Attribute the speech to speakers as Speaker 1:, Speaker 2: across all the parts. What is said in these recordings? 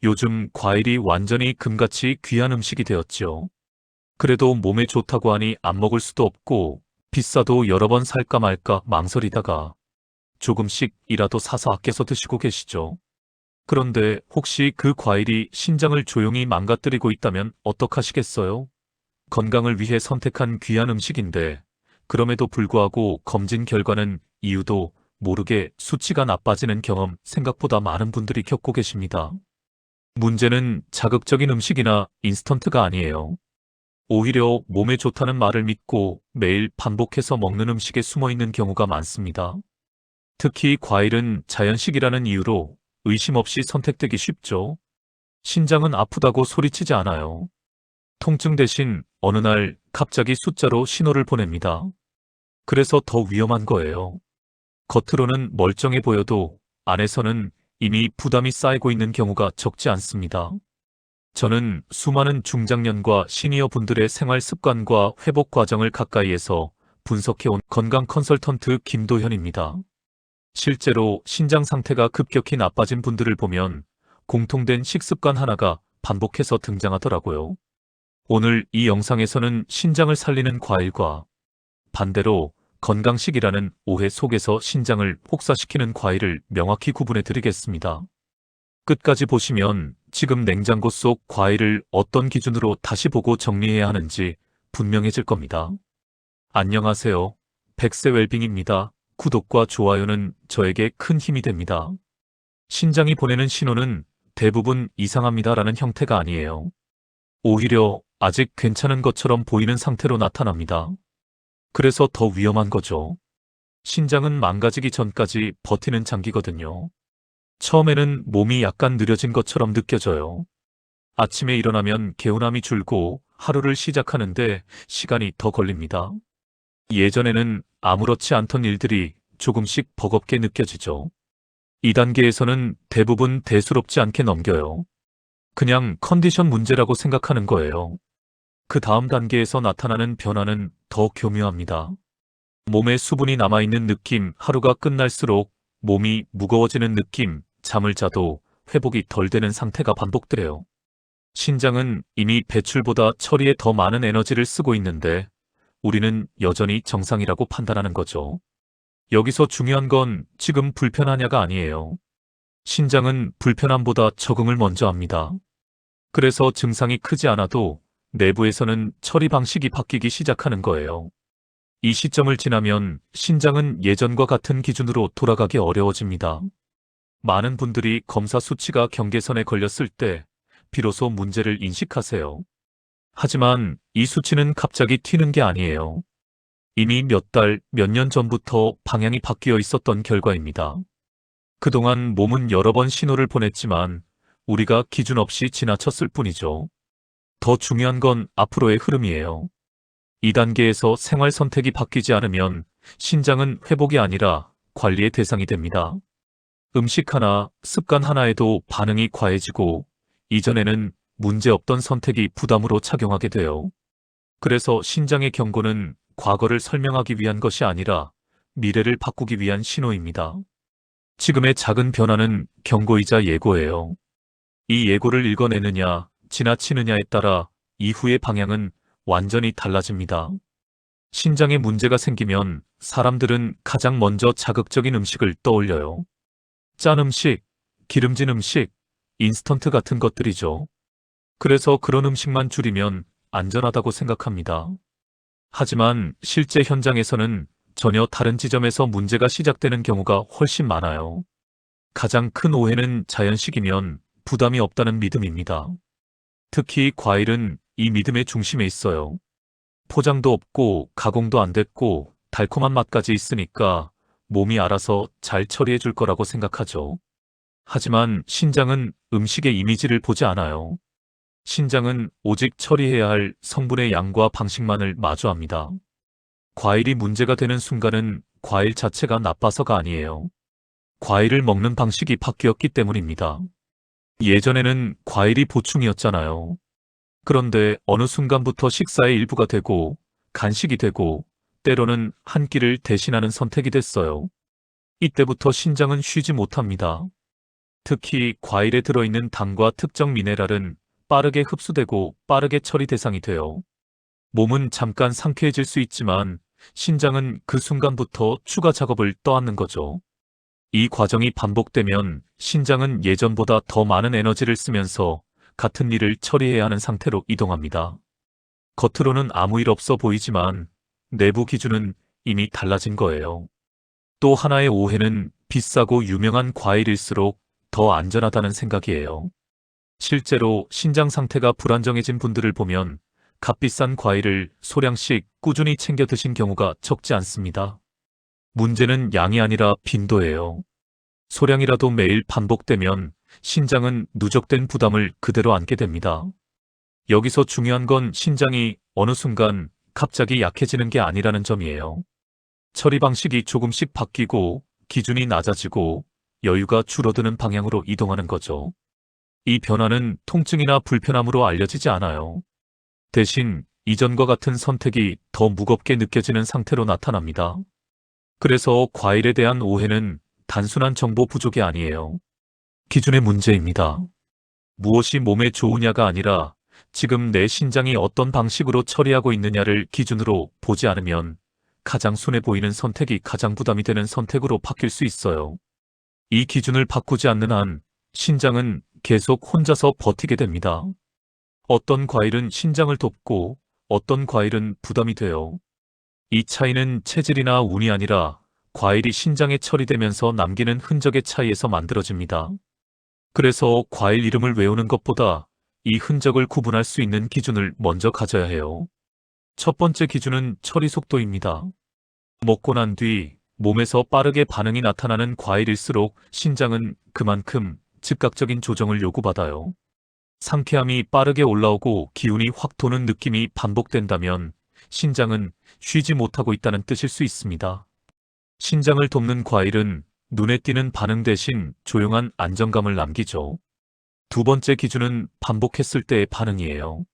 Speaker 1: 요즘 과일이 완전히 금같이 귀한 음식이 되었죠. 그래도 몸에 좋다고 하니 안 먹을 수도 없고 비싸도 여러 번 살까 말까 망설이다가 조금씩이라도 사서 아껴서 드시고 계시죠. 그런데 혹시 그 과일이 신장을 조용히 망가뜨리고 있다면 어떡하시겠어요? 건강을 위해 선택한 귀한 음식인데 그럼에도 불구하고 검진 결과는 이유도 모르게 수치가 나빠지는 경험 생각보다 많은 분들이 겪고 계십니다. 문제는 자극적인 음식이나 인스턴트가 아니에요. 오히려 몸에 좋다는 말을 믿고 매일 반복해서 먹는 음식에 숨어 있는 경우가 많습니다. 특히 과일은 자연식이라는 이유로 의심 없이 선택되기 쉽죠. 신장은 아프다고 소리치지 않아요. 통증 대신 어느 날 갑자기 숫자로 신호를 보냅니다. 그래서 더 위험한 거예요. 겉으로는 멀쩡해 보여도 안에서는 이미 부담이 쌓이고 있는 경우가 적지 않습니다. 저는 수많은 중장년과 시니어 분들의 생활 습관과 회복 과정을 가까이에서 분석해온 건강 컨설턴트 김도현입니다. 실제로 신장 상태가 급격히 나빠진 분들을 보면 공통된 식습관 하나가 반복해서 등장하더라고요. 오늘 이 영상에서는 신장을 살리는 과일과 반대로 건강식이라는 오해 속에서 신장을 혹사시키는 과일을 명확히 구분해 드리겠습니다. 끝까지 보시면 지금 냉장고 속 과일을 어떤 기준으로 다시 보고 정리해야 하는지 분명해질 겁니다. 안녕하세요. 백세 웰빙입니다. 구독과 좋아요는 저에게 큰 힘이 됩니다. 신장이 보내는 신호는 대부분 이상합니다라는 형태가 아니에요. 오히려 아직 괜찮은 것처럼 보이는 상태로 나타납니다. 그래서 더 위험한 거죠. 신장은 망가지기 전까지 버티는 장기거든요. 처음에는 몸이 약간 느려진 것처럼 느껴져요. 아침에 일어나면 개운함이 줄고 하루를 시작하는데 시간이 더 걸립니다. 예전에는 아무렇지 않던 일들이 조금씩 버겁게 느껴지죠. 이 단계에서는 대부분 대수롭지 않게 넘겨요. 그냥 컨디션 문제라고 생각하는 거예요. 그 다음 단계에서 나타나는 변화는 더 교묘합니다. 몸에 수분이 남아있는 느낌, 하루가 끝날수록 몸이 무거워지는 느낌, 잠을 자도 회복이 덜 되는 상태가 반복돼요. 신장은 이미 배출보다 처리에 더 많은 에너지를 쓰고 있는데 우리는 여전히 정상이라고 판단하는 거죠. 여기서 중요한 건 지금 불편하냐가 아니에요. 신장은 불편함보다 적응을 먼저 합니다. 그래서 증상이 크지 않아도 내부에서는 처리 방식이 바뀌기 시작하는 거예요. 이 시점을 지나면 신장은 예전과 같은 기준으로 돌아가기 어려워집니다. 많은 분들이 검사 수치가 경계선에 걸렸을 때 비로소 문제를 인식하세요. 하지만 이 수치는 갑자기 튀는 게 아니에요. 이미 몇 달, 몇 년 전부터 방향이 바뀌어 있었던 결과입니다. 그동안 몸은 여러 번 신호를 보냈지만 우리가 기준 없이 지나쳤을 뿐이죠. 더 중요한 건 앞으로의 흐름이에요. 이 단계에서 생활 선택이 바뀌지 않으면 신장은 회복이 아니라 관리의 대상이 됩니다. 음식 하나, 습관 하나에도 반응이 과해지고 이전에는 문제없던 선택이 부담으로 작용하게 돼요. 그래서 신장의 경고는 과거를 설명하기 위한 것이 아니라 미래를 바꾸기 위한 신호입니다. 지금의 작은 변화는 경고이자 예고예요. 이 예고를 읽어내느냐, 지나치느냐에 따라 이후의 방향은 완전히 달라집니다. 신장에 문제가 생기면 사람들은 가장 먼저 자극적인 음식을 떠올려요. 짠 음식, 기름진 음식, 인스턴트 같은 것들이죠. 그래서 그런 음식만 줄이면 안전하다고 생각합니다. 하지만 실제 현장에서는 전혀 다른 지점에서 문제가 시작되는 경우가 훨씬 많아요. 가장 큰 오해는 자연식이면 부담이 없다는 믿음입니다. 특히 과일은 이 믿음의 중심에 있어요. 포장도 없고 가공도 안 됐고 달콤한 맛까지 있으니까 몸이 알아서 잘 처리해 줄 거라고 생각하죠. 하지만 신장은 음식의 이미지를 보지 않아요. 신장은 오직 처리해야 할 성분의 양과 방식만을 마주합니다. 과일이 문제가 되는 순간은 과일 자체가 나빠서가 아니에요. 과일을 먹는 방식이 바뀌었기 때문입니다. 예전에는 과일이 보충이었잖아요. 그런데 어느 순간부터 식사의 일부가 되고 간식이 되고 때로는 한 끼를 대신하는 선택이 됐어요. 이때부터 신장은 쉬지 못합니다. 특히 과일에 들어있는 당과 특정 미네랄은 빠르게 흡수되고 빠르게 처리 대상이 돼요. 몸은 잠깐 상쾌해질 수 있지만 신장은 그 순간부터 추가 작업을 떠안는 거죠. 이 과정이 반복되면 신장은 예전보다 더 많은 에너지를 쓰면서 같은 일을 처리해야 하는 상태로 이동합니다. 겉으로는 아무 일 없어 보이지만 내부 기준은 이미 달라진 거예요. 또 하나의 오해는 비싸고 유명한 과일일수록 더 안전하다는 생각이에요. 실제로 신장 상태가 불안정해진 분들을 보면 값비싼 과일을 소량씩 꾸준히 챙겨 드신 경우가 적지 않습니다. 문제는 양이 아니라 빈도예요. 소량이라도 매일 반복되면 신장은 누적된 부담을 그대로 안게 됩니다. 여기서 중요한 건 신장이 어느 순간 갑자기 약해지는 게 아니라는 점이에요. 처리 방식이 조금씩 바뀌고 기준이 낮아지고 여유가 줄어드는 방향으로 이동하는 거죠. 이 변화는 통증이나 불편함으로 알려지지 않아요. 대신 이전과 같은 선택이 더 무겁게 느껴지는 상태로 나타납니다. 그래서 과일에 대한 오해는 단순한 정보 부족이 아니에요. 기준의 문제입니다. 무엇이 몸에 좋으냐가 아니라 지금 내 신장이 어떤 방식으로 처리하고 있느냐를 기준으로 보지 않으면 가장 손해 보이는 선택이 가장 부담이 되는 선택으로 바뀔 수 있어요. 이 기준을 바꾸지 않는 한 신장은 계속 혼자서 버티게 됩니다. 어떤 과일은 신장을 돕고 어떤 과일은 부담이 돼요. 이 차이는 체질이나 운이 아니라 과일이 신장에 처리되면서 남기는 흔적의 차이에서 만들어집니다. 그래서 과일 이름을 외우는 것보다 이 흔적을 구분할 수 있는 기준을 먼저 가져야 해요. 첫 번째 기준은 처리 속도입니다. 먹고 난 뒤 몸에서 빠르게 반응이 나타나는 과일일수록 신장은 그만큼 즉각적인 조정을 요구받아요. 상쾌함이 빠르게 올라오고 기운이 확 도는 느낌이 반복된다면 신장은 쉬지 못하고 있다는 뜻일 수 있습니다. 신장을 돕는 과일은 눈에 띄는 반응 대신 조용한 안정감을 남기죠. 두 번째 기준은 반복했을 때의 반응이에요.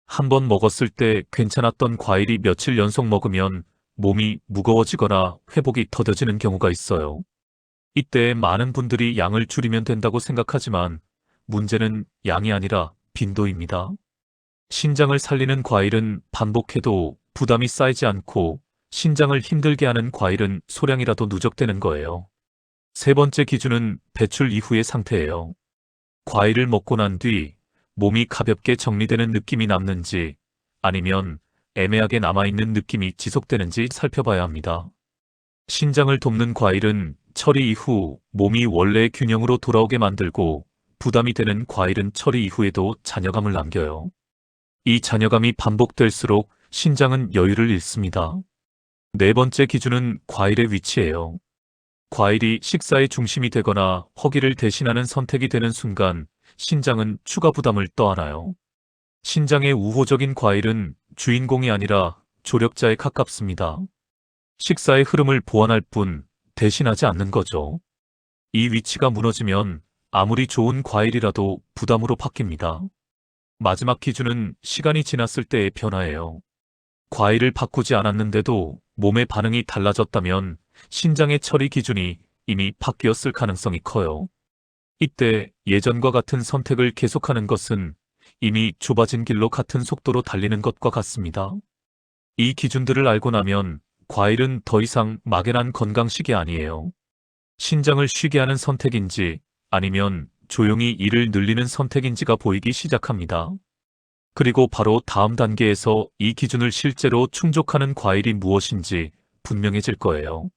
Speaker 1: 한 번 먹었을 때 괜찮았던 과일이 며칠 연속 먹으면 몸이 무거워지거나 회복이 더뎌지는 경우가 있어요. 이때 많은 분들이 양을 줄이면 된다고 생각하지만 문제는 양이 아니라 빈도입니다. 신장을 살리는 과일은 반복해도 부담이 쌓이지 않고 신장을 힘들게 하는 과일은 소량이라도 누적되는 거예요. 세 번째 기준은 배출 이후의 상태예요. 과일을 먹고 난 뒤 몸이 가볍게 정리되는 느낌이 남는지 아니면 애매하게 남아있는 느낌이 지속되는지 살펴봐야 합니다. 신장을 돕는 과일은 처리 이후 몸이 원래의 균형으로 돌아오게 만들고 부담이 되는 과일은 처리 이후에도 잔여감을 남겨요. 이 잔여감이 반복될수록 신장은 여유를 잃습니다. 네 번째 기준은 과일의 위치예요. 과일이 식사의 중심이 되거나 허기를 대신하는 선택이 되는 순간 신장은 추가 부담을 떠안아요. 신장의 우호적인 과일은 주인공이 아니라 조력자에 가깝습니다. 식사의 흐름을 보완할 뿐 대신하지 않는 거죠. 이 위치가 무너지면 아무리 좋은 과일이라도 부담으로 바뀝니다. 마지막 기준은 시간이 지났을 때의 변화예요. 과일을 바꾸지 않았는데도 몸의 반응이 달라졌다면 신장의 처리 기준이 이미 바뀌었을 가능성이 커요. 이때 예전과 같은 선택을 계속하는 것은 이미 좁아진 길로 같은 속도로 달리는 것과 같습니다. 이 기준들을 알고 나면 과일은 더 이상 막연한 건강식이 아니에요. 신장을 쉬게 하는 선택인지 아니면 조용히 일을 늘리는 선택인지가 보이기 시작합니다. 그리고 바로 다음 단계에서 이 기준을 실제로 충족하는 과일이 무엇인지 분명해질 거예요.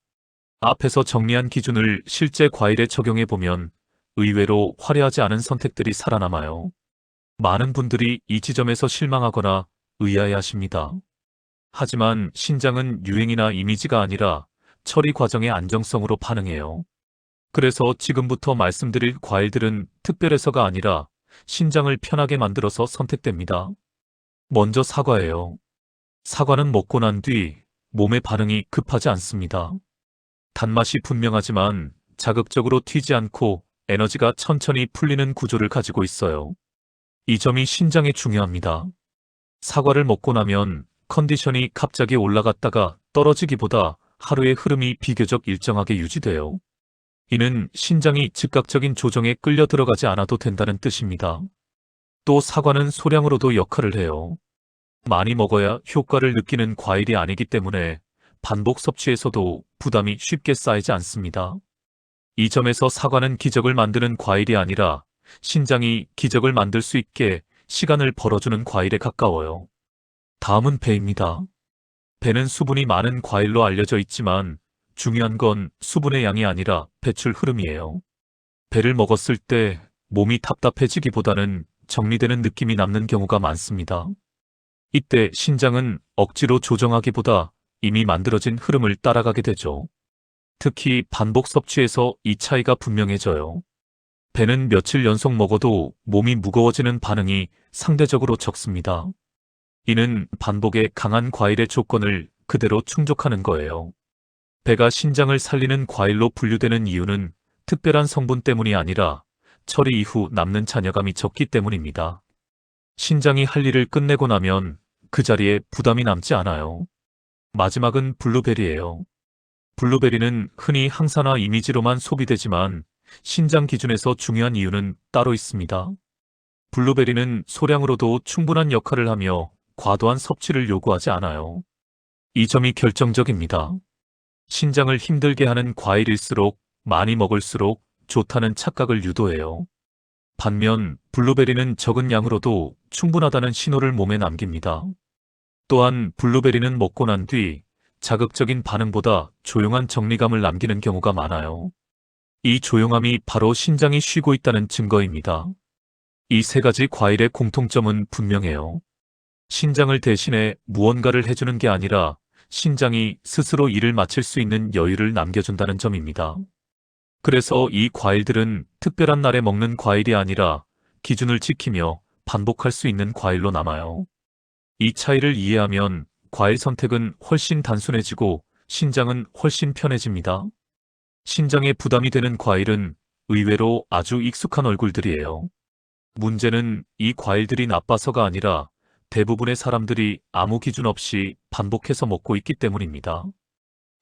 Speaker 1: 앞에서 정리한 기준을 실제 과일에 적용해 보면 의외로 화려하지 않은 선택들이 살아남아요. 많은 분들이 이 지점에서 실망하거나 의아해하십니다. 하지만 신장은 유행이나 이미지가 아니라 처리 과정의 안정성으로 반응해요. 그래서 지금부터 말씀드릴 과일들은 특별해서가 아니라 신장을 편하게 만들어서 선택됩니다. 먼저 사과예요. 사과는 먹고 난 뒤 몸의 반응이 급하지 않습니다. 단맛이 분명하지만 자극적으로 튀지 않고 에너지가 천천히 풀리는 구조를 가지고 있어요. 이 점이 신장에 중요합니다. 사과를 먹고 나면 컨디션이 갑자기 올라갔다가 떨어지기보다 하루의 흐름이 비교적 일정하게 유지돼요. 이는 신장이 즉각적인 조정에 끌려 들어가지 않아도 된다는 뜻입니다. 또 사과는 소량으로도 역할을 해요. 많이 먹어야 효과를 느끼는 과일이 아니기 때문에 반복 섭취에서도 부담이 쉽게 쌓이지 않습니다. 이 점에서 사과는 기적을 만드는 과일이 아니라 신장이 기적을 만들 수 있게 시간을 벌어주는 과일에 가까워요. 다음은 배입니다. 배는 수분이 많은 과일로 알려져 있지만 중요한 건 수분의 양이 아니라 배출 흐름이에요. 배를 먹었을 때 몸이 답답해지기보다는 정리되는 느낌이 남는 경우가 많습니다. 이때 신장은 억지로 조정하기보다 이미 만들어진 흐름을 따라가게 되죠. 특히 반복 섭취에서 이 차이가 분명해져요. 배는 며칠 연속 먹어도 몸이 무거워지는 반응이 상대적으로 적습니다. 이는 반복에 강한 과일의 조건을 그대로 충족하는 거예요. 배가 신장을 살리는 과일로 분류되는 이유는 특별한 성분 때문이 아니라 처리 이후 남는 잔여감이 적기 때문입니다. 신장이 할 일을 끝내고 나면 그 자리에 부담이 남지 않아요. 마지막은 블루베리예요. 블루베리는 흔히 항산화 이미지로만 소비되지만 신장 기준에서 중요한 이유는 따로 있습니다. 블루베리는 소량으로도 충분한 역할을 하며 과도한 섭취를 요구하지 않아요. 이 점이 결정적입니다. 신장을 힘들게 하는 과일일수록 많이 먹을수록 좋다는 착각을 유도해요. 반면 블루베리는 적은 양으로도 충분하다는 신호를 몸에 남깁니다. 또한 블루베리는 먹고 난 뒤 자극적인 반응보다 조용한 정리감을 남기는 경우가 많아요. 이 조용함이 바로 신장이 쉬고 있다는 증거입니다. 이 세 가지 과일의 공통점은 분명해요. 신장을 대신해 무언가를 해주는 게 아니라 신장이 스스로 일을 마칠 수 있는 여유를 남겨준다는 점입니다. 그래서 이 과일들은 특별한 날에 먹는 과일이 아니라 기준을 지키며 반복할 수 있는 과일로 남아요. 이 차이를 이해하면 과일 선택은 훨씬 단순해지고 신장은 훨씬 편해집니다. 신장에 부담이 되는 과일은 의외로 아주 익숙한 얼굴들이에요. 문제는 이 과일들이 나빠서가 아니라 대부분의 사람들이 아무 기준 없이 반복해서 먹고 있기 때문입니다.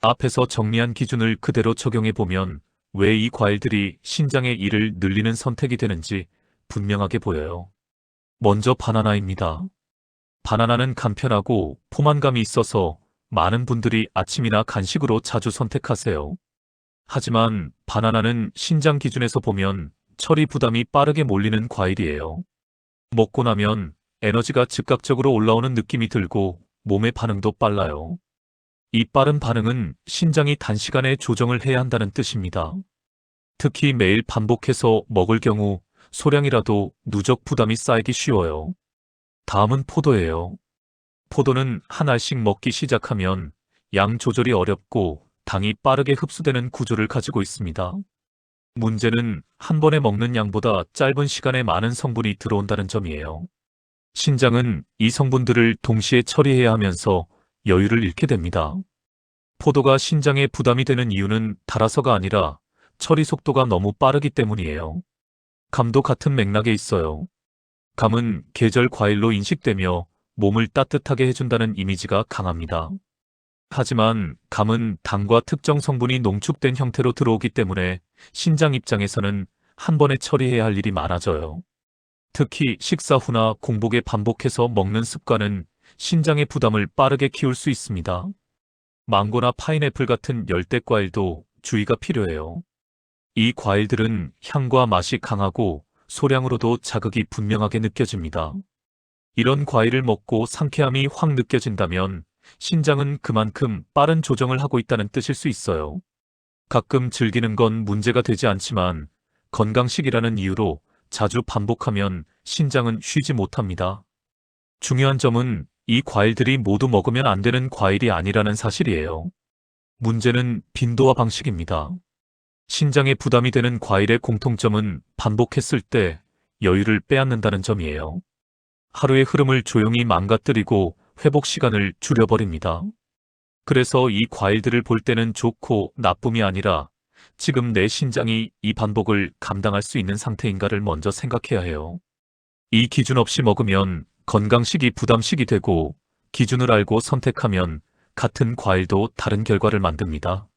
Speaker 1: 앞에서 정리한 기준을 그대로 적용해보면 왜 이 과일들이 신장의 일을 늘리는 선택이 되는지 분명하게 보여요. 먼저 바나나입니다. 바나나는 간편하고 포만감이 있어서 많은 분들이 아침이나 간식으로 자주 선택하세요. 하지만 바나나는 신장 기준에서 보면 처리 부담이 빠르게 몰리는 과일이에요. 먹고 나면 에너지가 즉각적으로 올라오는 느낌이 들고 몸의 반응도 빨라요. 이 빠른 반응은 신장이 단시간에 조정을 해야 한다는 뜻입니다. 특히 매일 반복해서 먹을 경우 소량이라도 누적 부담이 쌓이기 쉬워요. 다음은 포도예요. 포도는 한 알씩 먹기 시작하면 양 조절이 어렵고 당이 빠르게 흡수되는 구조를 가지고 있습니다. 문제는 한 번에 먹는 양보다 짧은 시간에 많은 성분이 들어온다는 점이에요. 신장은 이 성분들을 동시에 처리해야 하면서 여유를 잃게 됩니다. 포도가 신장에 부담이 되는 이유는 달아서가 아니라 처리 속도가 너무 빠르기 때문이에요. 감도 같은 맥락에 있어요. 감은 계절 과일로 인식되며 몸을 따뜻하게 해준다는 이미지가 강합니다. 하지만 감은 당과 특정 성분이 농축된 형태로 들어오기 때문에 신장 입장에서는 한 번에 처리해야 할 일이 많아져요. 특히 식사 후나 공복에 반복해서 먹는 습관은 신장의 부담을 빠르게 키울 수 있습니다. 망고나 파인애플 같은 열대과일도 주의가 필요해요. 이 과일들은 향과 맛이 강하고 소량으로도 자극이 분명하게 느껴집니다. 이런 과일을 먹고 상쾌함이 확 느껴진다면 신장은 그만큼 빠른 조정을 하고 있다는 뜻일 수 있어요. 가끔 즐기는 건 문제가 되지 않지만 건강식이라는 이유로 자주 반복하면 신장은 쉬지 못합니다. 중요한 점은 이 과일들이 모두 먹으면 안 되는 과일이 아니라는 사실이에요. 문제는 빈도와 방식입니다. 신장에 부담이 되는 과일의 공통점은 반복했을 때 여유를 빼앗는다는 점이에요. 하루의 흐름을 조용히 망가뜨리고 회복 시간을 줄여버립니다. 그래서 이 과일들을 볼 때는 좋고 나쁨이 아니라 지금 내 신장이 이 반복을 감당할 수 있는 상태인가를 먼저 생각해야 해요. 이 기준 없이 먹으면 건강식이 부담식이 되고 기준을 알고 선택하면 같은 과일도 다른 결과를 만듭니다.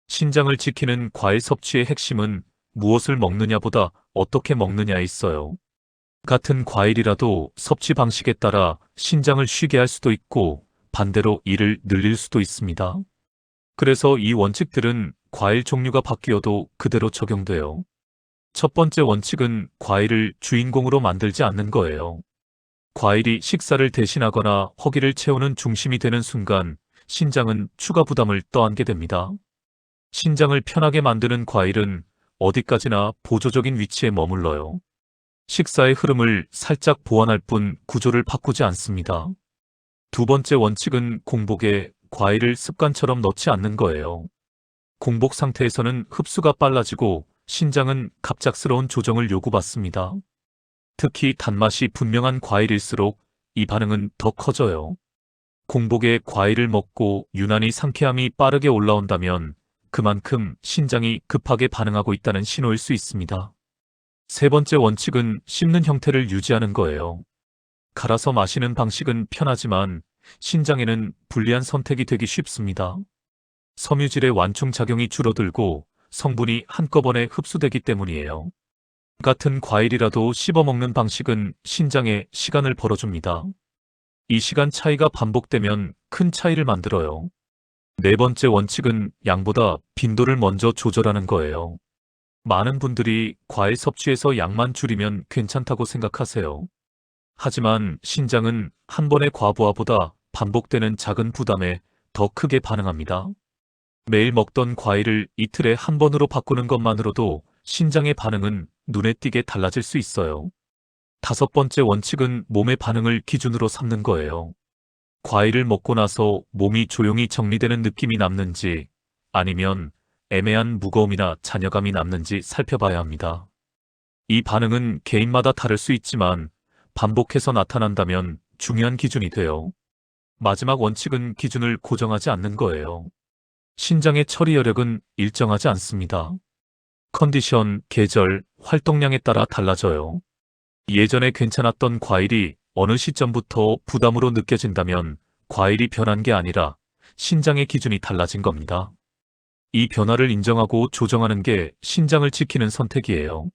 Speaker 1: 신장을 지키는 과일 섭취의 핵심은 무엇을 먹느냐보다 어떻게 먹느냐에 있어요. 같은 과일이라도 섭취 방식에 따라 신장을 쉬게 할 수도 있고 반대로 이를 늘릴 수도 있습니다. 그래서 이 원칙들은 과일 종류가 바뀌어도 그대로 적용돼요. 첫 번째 원칙은 과일을 주인공으로 만들지 않는 거예요. 과일이 식사를 대신하거나 허기를 채우는 중심이 되는 순간 신장은 추가 부담을 떠안게 됩니다. 신장을 편하게 만드는 과일은 어디까지나 보조적인 위치에 머물러요. 식사의 흐름을 살짝 보완할 뿐 구조를 바꾸지 않습니다. 두 번째 원칙은 공복에 과일을 습관처럼 넣지 않는 거예요. 공복 상태에서는 흡수가 빨라지고 신장은 갑작스러운 조정을 요구받습니다. 특히 단맛이 분명한 과일일수록 이 반응은 더 커져요. 공복에 과일을 먹고 유난히 상쾌함이 빠르게 올라온다면 그만큼 신장이 급하게 반응하고 있다는 신호일 수 있습니다. 세 번째 원칙은 씹는 형태를 유지하는 거예요. 갈아서 마시는 방식은 편하지만 신장에는 불리한 선택이 되기 쉽습니다. 섬유질의 완충작용이 줄어들고 성분이 한꺼번에 흡수되기 때문이에요. 같은 과일이라도 씹어먹는 방식은 신장에 시간을 벌어줍니다. 이 시간 차이가 반복되면 큰 차이를 만들어요. 네 번째 원칙은 양보다 빈도를 먼저 조절하는 거예요. 많은 분들이 과일 섭취에서 양만 줄이면 괜찮다고 생각하세요. 하지만 신장은 한 번의 과부하보다 반복되는 작은 부담에 더 크게 반응합니다. 매일 먹던 과일을 이틀에 한 번으로 바꾸는 것만으로도 신장의 반응은 눈에 띄게 달라질 수 있어요. 다섯 번째 원칙은 몸의 반응을 기준으로 삼는 거예요. 과일을 먹고 나서 몸이 조용히 정리되는 느낌이 남는지 아니면 애매한 무거움이나 잔여감이 남는지 살펴봐야 합니다. 이 반응은 개인마다 다를 수 있지만 반복해서 나타난다면 중요한 기준이 돼요. 마지막 원칙은 기준을 고정하지 않는 거예요. 신장의 처리 여력은 일정하지 않습니다. 컨디션, 계절, 활동량에 따라 달라져요. 예전에 괜찮았던 과일이 어느 시점부터 부담으로 느껴진다면 과일이 변한 게 아니라 신장의 기준이 달라진 겁니다. 이 변화를 인정하고 조정하는 게 신장을 지키는 선택이에요.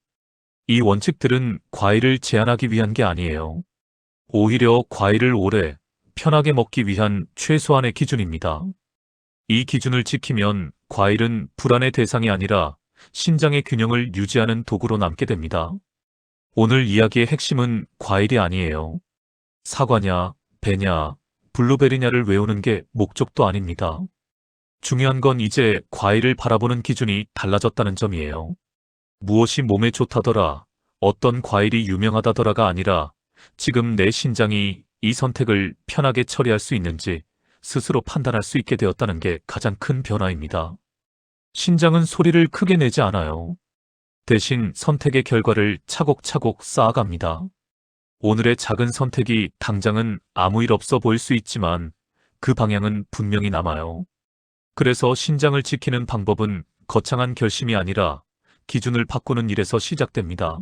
Speaker 1: 이 원칙들은 과일을 제한하기 위한 게 아니에요. 오히려 과일을 오래, 편하게 먹기 위한 최소한의 기준입니다. 이 기준을 지키면 과일은 불안의 대상이 아니라 신장의 균형을 유지하는 도구로 남게 됩니다. 오늘 이야기의 핵심은 과일이 아니에요. 사과냐, 배냐, 블루베리냐를 외우는 게 목적도 아닙니다. 중요한 건 이제 과일을 바라보는 기준이 달라졌다는 점이에요. 무엇이 몸에 좋다더라, 어떤 과일이 유명하다더라가 아니라 지금 내 신장이 이 선택을 편하게 처리할 수 있는지 스스로 판단할 수 있게 되었다는 게 가장 큰 변화입니다. 신장은 소리를 크게 내지 않아요. 대신 선택의 결과를 차곡차곡 쌓아갑니다. 오늘의 작은 선택이 당장은 아무 일 없어 보일 수 있지만 그 방향은 분명히 남아요. 그래서 신장을 지키는 방법은 거창한 결심이 아니라 기준을 바꾸는 일에서 시작됩니다.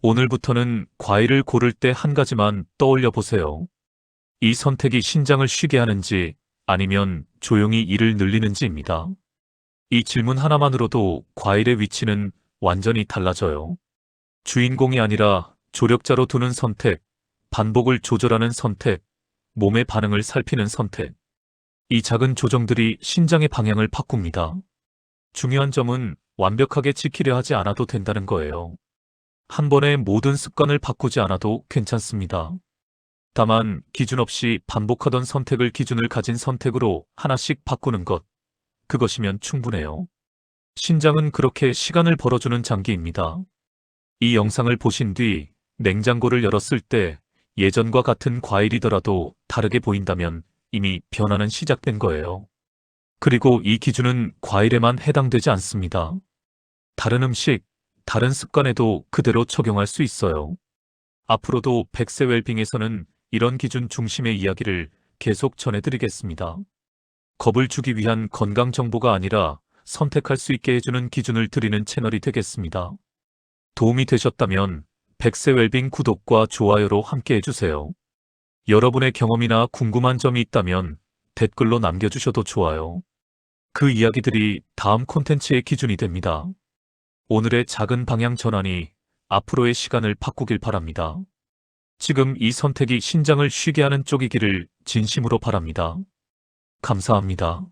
Speaker 1: 오늘부터는 과일을 고를 때 한 가지만 떠올려 보세요. 이 선택이 신장을 쉬게 하는지 아니면 조용히 이를 늘리는지입니다. 이 질문 하나만으로도 과일의 위치는 완전히 달라져요. 주인공이 아니라 조력자로 두는 선택, 반복을 조절하는 선택, 몸의 반응을 살피는 선택. 이 작은 조정들이 신장의 방향을 바꿉니다. 중요한 점은 완벽하게 지키려 하지 않아도 된다는 거예요. 한 번에 모든 습관을 바꾸지 않아도 괜찮습니다. 다만 기준 없이 반복하던 선택을 기준을 가진 선택으로 하나씩 바꾸는 것, 그것이면 충분해요. 신장은 그렇게 시간을 벌어주는 장기입니다. 이 영상을 보신 뒤 냉장고를 열었을 때 예전과 같은 과일이더라도 다르게 보인다면 이미 변화는 시작된 거예요. 그리고 이 기준은 과일에만 해당되지 않습니다. 다른 음식, 다른 습관에도 그대로 적용할 수 있어요. 앞으로도 백세 웰빙에서는 이런 기준 중심의 이야기를 계속 전해드리겠습니다. 겁을 주기 위한 건강 정보가 아니라 선택할 수 있게 해주는 기준을 드리는 채널이 되겠습니다. 도움이 되셨다면 백세 웰빙 구독과 좋아요로 함께 해주세요. 여러분의 경험이나 궁금한 점이 있다면 댓글로 남겨주셔도 좋아요. 그 이야기들이 다음 콘텐츠의 기준이 됩니다. 오늘의 작은 방향 전환이 앞으로의 시간을 바꾸길 바랍니다. 지금 이 선택이 신장을 쉬게 하는 쪽이기를 진심으로 바랍니다. 감사합니다.